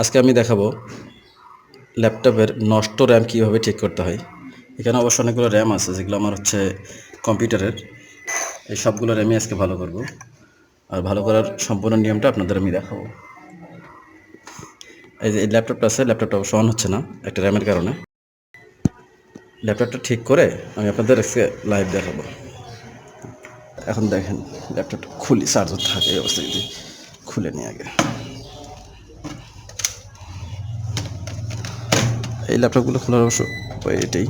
আজকে আমি দেখাবো ল্যাপটপের নষ্ট র্যাম কীভাবে ঠিক করতে হয়। এখানে অবশ্য অনেকগুলো র্যাম আছে যেগুলো আমার হচ্ছে কম্পিউটারের। এই সবগুলো র্যামই আজকে ভালো করব, আর ভালো করার সম্পূর্ণ নিয়মটা আপনাদের আমি দেখাবো। এই যে এই ল্যাপটপটা আছে, ল্যাপটপটা অবশ্য অন হচ্ছে না একটা র্যামের কারণে। ল্যাপটপটা ঠিক করে আমি আপনাদের আজকে লাইভ দেখাবো। এখন দেখেন ল্যাপটপটা খুলি, চার্জার থাকে এই অবস্থায়, যদি খুলে নিয়ে আগে। এই ল্যাপটপগুলো খোলার অবশ্য উপায় এটাই।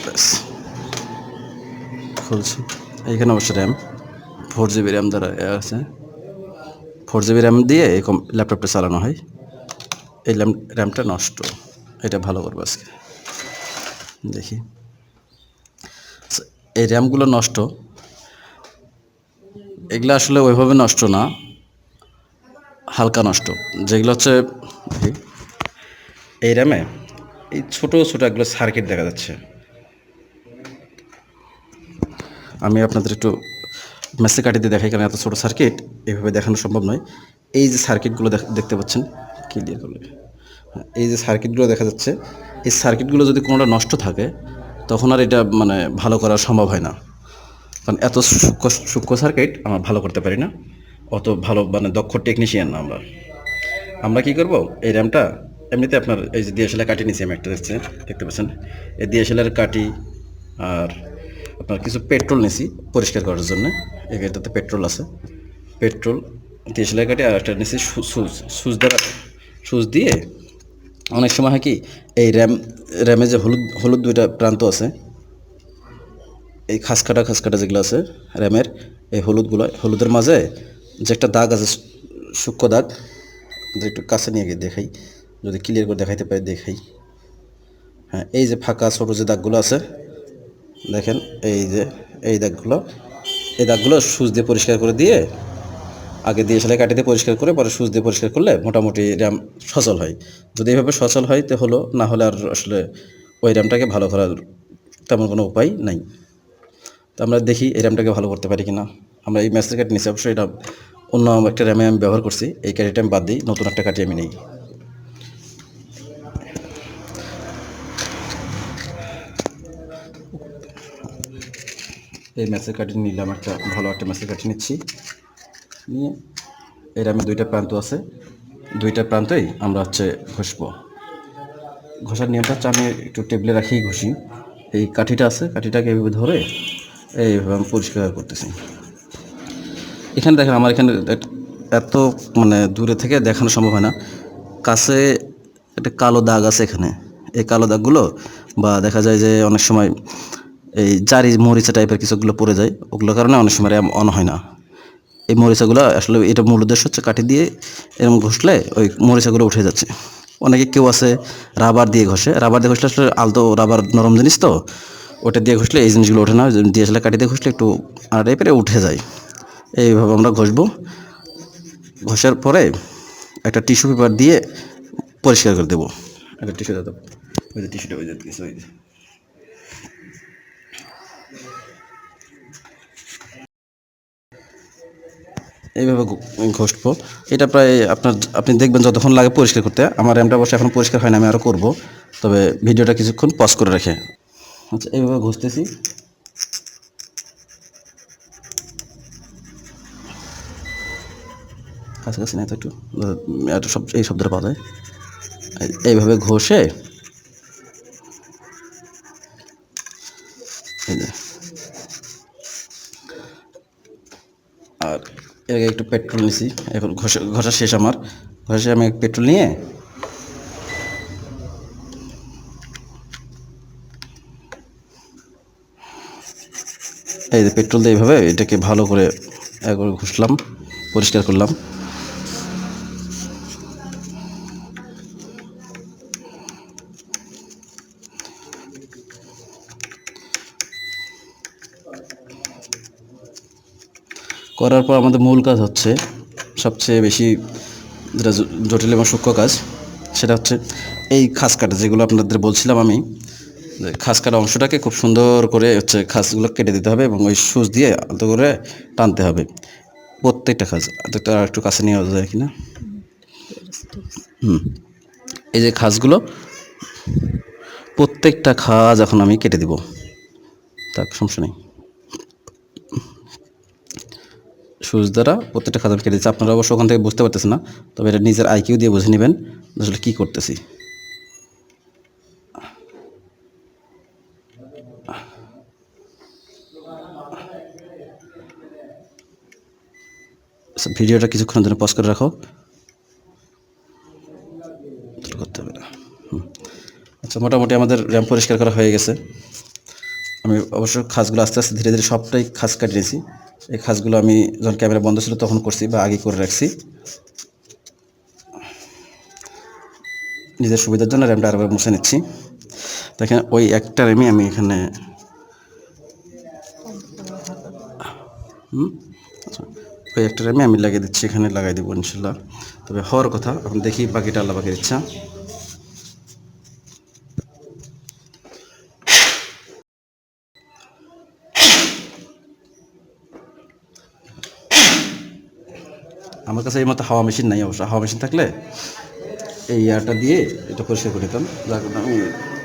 ব্যাস খুলছি। এইখানে অবশ্য র্যাম 4 GB র্যাম দ্বারা আছে। 4 GB র্যাম দিয়ে এই ল্যাপটপটা চালানো হয়। এই র্যামটা নষ্ট, এটা ভালো করবো আজকে। দেখি এই র্যামগুলো নষ্ট, এগুলো আসলে ওইভাবে নষ্ট না, হালকা নষ্ট। যেগুলো হচ্ছে এই র্যামে এই ছোটো ছোটো এগুলো সার্কিট দেখা যাচ্ছে। আমি আপনাদের একটু মেসে কাটিয়ে দেখাই, কারণ এত ছোটো সার্কিট এভাবে দেখানো সম্ভব নয়। এই যে সার্কিটগুলো দেখতে পাচ্ছেন ক্লিয়ার করলে, এই যে সার্কিটগুলো দেখা যাচ্ছে, এই সার্কিটগুলো যদি কোনোটা নষ্ট থাকে তখন আর এটা মানে ভালো করা সম্ভব হয় না, কারণ এত সূক্ষ্ম সার্কিট আমরা ভালো করতে পারি না, অত ভালো মানে দক্ষ টেকনিশিয়ান না আমরা। আমরা কী করবো, এই র্যামটা এমনিতে আপনার এই যে ডিএসএলআর কাটি নিয়েছি আমি একটা, দেখতে পাচ্ছেন এই ডিএসএলআর কাটি, আর আপনার কিছু পেট্রোল নিয়েছি পরিষ্কার করার জন্য। এই গাড়িটাতে পেট্রোল আছে, পেট্রোল ডিএসএলআর কাটি, আর একটা নিয়েছি সুচ দিয়ে। অনেক সময় হয় কি, এই র্যামে যে হলুদ দুইটা প্রান্ত আছে, এই খাসকাটা যেগুলো আছে র্যামের, এই হলুদের মাঝে যে একটা দাগ আছে, সূক্ষ্ম দাগ, একটু কাছে নিয়ে গিয়ে দেখাই, যদি ক্লিয়ার করে দেখাইতে পারি দেখাই। হ্যাঁ, এই যে ফাঁকা ছোটো যে দাগগুলো আছে দেখেন, এই দাগগুলো সুচ দিয়ে পরিষ্কার করে দিয়ে, আগে দিয়ে সেলাই কাটি দিয়ে পরিষ্কার করে পরে সুচ দিয়ে পরিষ্কার করলে মোটামুটি র্যাম সচল হয়। যদি এভাবে সচল হয় তো হলো, না হলে আর আসলে ওই র্যামটাকে ভালো করার তেমন কোনো উপায় নাই। তো আমরা দেখি এই র্যামটাকে ভালো করতে পারি কিনা। আমরা এই ম্যাচের কাটি নিচ্ছি, অবশ্যই এটা অন্য একটা র্যামে আমি ব্যবহার করছি, এই কাঠিটা আমি বাদ দিই, নতুন একটা কাঠি আমি নেই। এই ম্যাচের কাঠি নিলাম, একটা ভালো একটা ম্যাচের কাঠি নিচ্ছি, নিয়ে এই র্যামে দুইটা প্রান্ত আছে, দুইটা প্রান্তই আমরা হচ্ছে ঘষবো। ঘষার নিয়মটা হচ্ছে, আমি একটু টেবিলে রাখিই ঘষি। এই কাঠিটা আছে, কাঠিটাকে এইভাবে ধরে এইভাবে আমি পরিষ্কার করতেছি। এখানে দেখেন আমার এখানে এত মানে দূরে থেকে দেখানো সম্ভব হয় না, কাছে একটা কালো দাগ আছে এখানে। এই কালো দাগগুলো বা দেখা যায় যে অনেক সময় এই জারি মরিচা টাইপের কিছুগুলো পড়ে যায়, ওগুলোর কারণে অনেক সময় র্যাম অন হয় না। এই মরিচাগুলো আসলে এটা মূল উদ্দেশ্য হচ্ছে কাঠি দিয়ে এরকম ঘষলে ওই মরিচাগুলো উঠে যাচ্ছে। অনেকে কেউ আছে রাবার দিয়ে ঘষে, রাবার দিয়ে ঘষলে আসলে আলতো রাবার নরম জিনিস, তো ওটা দিয়ে ঘষলে এই জিনিসগুলো ওঠে না, ডিএসএলআর কাঠি দিয়ে ঘষলে একটু আর টাইপের উঠে যায়। এইভাবে আমরা ঘষবো। ঘষার পরে একটা টিস্যু পেপার দিয়ে পরিষ্কার করে দেবো। একটা টিস্যু দেবো, ওই যে টিস্যুটা ওই যে ওই যে এইভাবে ঘষবো। এটা প্রায় আপনি দেখবেন যতক্ষণ লাগে পরিষ্কার করতে। আমার র্যামটা অবশ্যই এখন পরিষ্কার হয় না, আমি আরও করবো, তবে ভিডিওটা কিছুক্ষণ পজ করে রেখে। আচ্ছা, এইভাবে ঘষতেছি। কাছাকাছি নাই তো, একটু একটু সব এই শব্দটা পাওয়া যায়। এইভাবে ঘষে এই যে, আর এর আগে একটু পেট্রোল নিছি, এখন ঘষা শেষ আমার। ঘষে আমি পেট্রোল নিয়ে এই যে পেট্রোল দিয়ে এইভাবে এটাকে ভালো করে একবার ঘষলাম, পরিষ্কার করলাম। করার পর আমাদের মূল কাজ হচ্ছে, সবচেয়ে বেশি যেটা জটিল এবং সূক্ষ্ম কাজ, সেটা হচ্ছে এই খাস কাটা যেগুলো আপনাদের বলছিলাম আমি, যে খাস কাটা অংশটাকে খুব সুন্দর করে হচ্ছে খাসগুলো কেটে দিতে হবে এবং ওই সুচ দিয়ে আলতো করে টানতে হবে প্রত্যেকটা খাস। আর একটু কাছে নিয়ে যায় কিনা। এই যে খাসগুলো, প্রত্যেকটা খাস এখন আমি কেটে দিব, তার সমস্যা নেই। সুচ দ্বারা প্রত্যেকটা খাস আমি কেটে দিচ্ছি। আপনারা অবশ্য ওখান থেকে বুঝতে পারতেছেন না, তবে এটা নিজের আইকিউ দিয়ে বুঝে নেবেন আসলে কী করতেছি। ভিডিওটা কিছুক্ষণের জন্য পজ করে রাখো, করতে হবে না। আচ্ছা, মোটামুটি আমাদের র্যাম পরিষ্কার করা হয়ে গেছে। আমি অবশ্য খাসগুলো আস্তে আস্তে ধীরে ধীরে সবটাই খাস কাটিয়ে নিয়েছি। এই খাসগুলো আমি যখন ক্যামেরা বন্ধ ছিল তখন করছি বা আগে করে রাখছি, নিজের সুবিধার জন্য র্যামটা আরেকবার মুছে নিচ্ছি। দেখেন ওই একটা র্যামই আমি এখানে ওই একটা র্যামে আমি লাগিয়ে দিচ্ছি, এখানে লাগাই দেবো ইনশাল্লাহ। তবে হওয়ার কথা, এখন দেখি বাকিটা আল্লাহ বাকির ইচ্ছা। আমার কাছে এই মতো হাওয়া মেশিন নাই, অবশ্য হাওয়া মেশিন থাকলে এই ইয়ারটা দিয়ে এটা পরিষ্কার করে নিতাম, যার কারণে আমি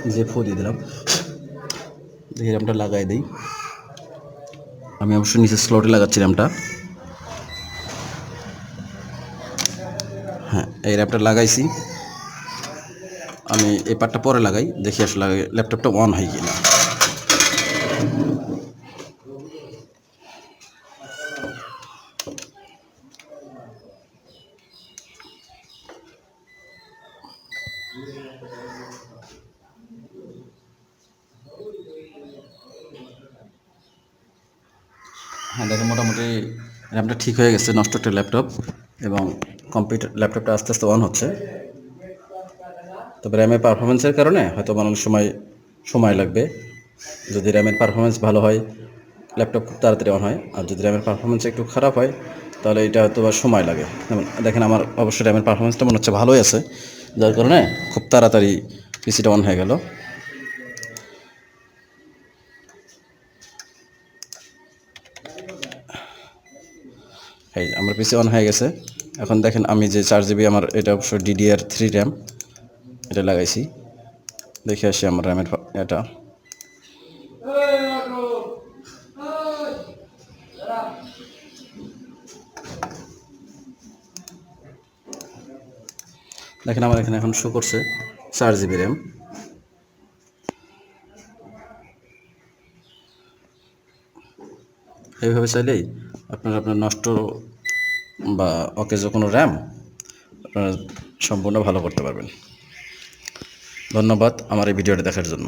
নিজে ফু দিয়ে দিলাম। দেখি র্যামটা লাগাই দিই। আমি অবশ্য নিচে স্লটে লাগাচ্ছি র্যামটা। হ্যাঁ, এই র্যামটা লাগাইছি। আমি এই পার্টটা পরে লাগাই, দেখি আসলে ল্যাপটপটা অন হয় কিনা। হ্যাঁ, দেখেন মোটামুটি র্যামটা ঠিক হয়ে গেছে, নষ্ট একটা ল্যাপটপ, এবং কম্পিউটার ল্যাপটপটা আস্তে আস্তে অন হচ্ছে। তবে র্যামের পারফরমেন্সের কারণে হয়তো অনেক সময় লাগবে। যদি র্যামের পারফরমেন্স ভালো হয় ল্যাপটপ খুব তাড়াতাড়ি অন হয়, আর যদি র্যামের পারফরমেন্স একটু খারাপ হয় তাহলে এটা হয়তো বা সময় লাগে। যেমন দেখেন আমার অবশ্যই র্যামের পারফরমেন্সটা মনে হচ্ছে ভালোই আছে, যার কারণে খুব তাড়াতাড়ি পিসিটা অন হয়ে গেল। এই আমার পিসি অন হয়ে গেছে। এখন দেখেন আমি যে 4 GB, আমার এটা অবশ্য DDR3 র্যাম, এটা লাগাইছি। দেখে আসি আমার র্যামের এটা। দেখেন আমার এখানে এখন শো করছে 4 GB র্যাম। এইভাবে চাইলেই আপনার নষ্ট বা অকেজো কোনো র্যাম আপনারা সম্পূর্ণ ভালো করতে পারবেন। ধন্যবাদ আমার এই ভিডিওটা দেখার জন্য।